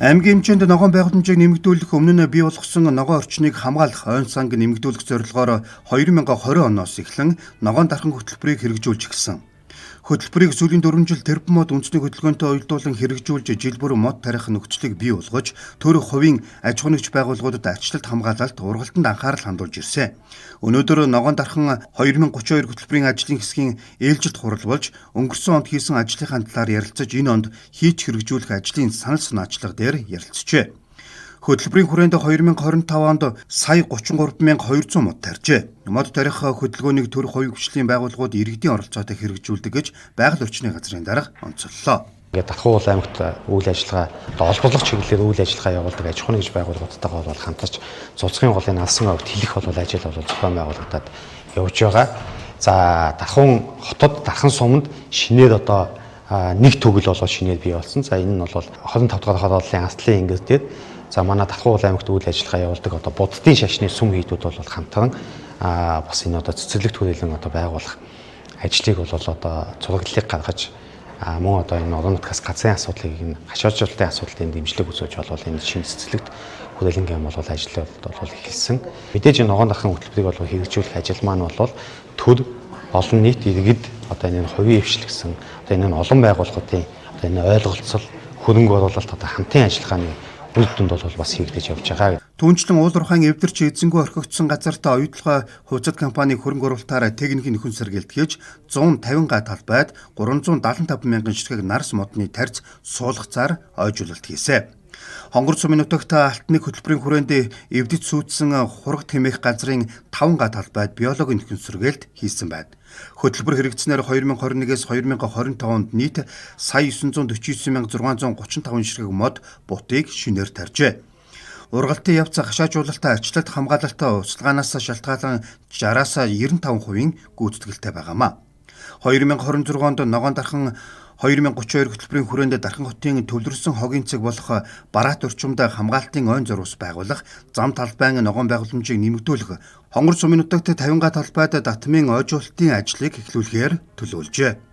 Аймгийн хэмжээнд ногоон байгууламжийг нэмэгдүүлэх өмнө нь бий болгосон ногоон орчныг хамгаалах ойн санг нэмэгдүүлэх зорилгоор 2020 оноос эхлэн ногоон дархан хөтөлбөрийг хэрэгжүүлж эхэлсэн. Хөтөлбөрийг сүүлийн 4 жил тэрбум мод үндэсний хөтөлбөрөөнтэй уялдуулан хэрэгжүүлж жил бүр мод тарих нөхцөлийг бий болгож төр хувийн аж ахуйн нэгж байгууллагуудад арчлалт хамгаалалт ургалтанд анхаарал хандуулж ирсэн. Өнөөдөр ногоон дархан 2032 хөтөлбөрийн ажлын хэсгийн ээлжилт хурал болж өнгөрсөн онд хийсэн ажлынхаа талаар ярилцаж энэ онд хийж хэрэгжүүлэх ажлын санал санаачлага дээр ярилцжээ. Хөтөлбөрийн хүрээнд 2025 онд сая 33,200 мод тарьжээ. Мод тарих хөдөлгөөнийг төр хувийн хвшлийн байгууллагууд иргэдийн оролцоотой хэрэгжүүлдэг гэж байгаль орчны газрын дарга онцоллоо. Ингээд Татхуу аймагт үйл ажиллагаа олборлох чиглэлээр үйл ажиллагаа явуулдаг аж ахуйн нэгж байгууллагуудтайгаа бол хамтарч цуцгийн голын алсан овогт хэлэх ажил бол зохион байгуулагдаад явж байгаа. За Дархан хотод Дархан суманд шинээр одоо нэг төгөл болоод шинээр бий болсон. За энэ нь бол 25 дахь хотооллын Астлын ангид дээр за манай Татхуу аймагт үйл ажиллагаа явуулдаг одоо буддын шашны сүм хийдүүд бол хамтран бас энэ одоо цэцэрлэгт хүрээлэн одоо байгуулах ажлыг бол одоо зураглалыг гаргаж мөн одоо энэ орон нутгаас газрын асуудлыг энэ хашаажуулалтын асуудлын дэмжлэг үзүүлж болвол энэ шинэ цэцэрлэгт хүрээлэнгийн юм бол ажил бол эхэлсэн. Мэдээж энэ ногоон дархан хөтөлбөрийг бол хэрэгжүүлэх ажил маань бол төр олон нийт иргэд одоо энэ хувийн эвшлэгсэн одоо энэ олон байгууллагуудын одоо энэ ойлголцол хөрөнгө оруулалт одоо хамтын ажиллагааны үр дүнд бол бас хийгдэж явж байгаа. Түүнчлэн уул уурхайн эвдэрч эзэнгүй орхигдсон газартаа оюутлогоо хувьцат компани хөрөнгө оруулалтаараа техникийн нөхөн сэргээлт хийж 150 га талбайд 375 мянган ширхэг нарс модны тарьц суулгацаар ойжуулалт хийсэн. Хонгор сумын нутагт алтны хөтөлбөрийн хүрээнд эвдэц сүйдсэн хураг тэмээх газрын 5 га талбайд биологийн нөхөн сэргээлт хийсэн байна. Хөтөлбөр хэрэгжснээр 2021-с 2025 онд нийт сая 949,635 ширхэг мод бутыг шинээр тарьжээ. Ургалтын явц хашаажуулалтаа арчлалт хамгаалалтаа услгаанаас шалтгаалan 60-аас 95% гүйцэтгэлтэй байгаамаа. 2026 онд ногоон дархан 2032 хөтөлбөрийн хүрээнд Дархан хотын төвлөрсөн хогийн цэг болох Бараат орчимд хамгаалтын ойн зурвас байгуулах, зам талбайн ногоон байгууламжийг нэмэгдүүлэх, хонгор сумын нутагт 50 га талбайд татмын ойжуулалтын ажлыг эхлүүлэхээр төлөвлөжээ.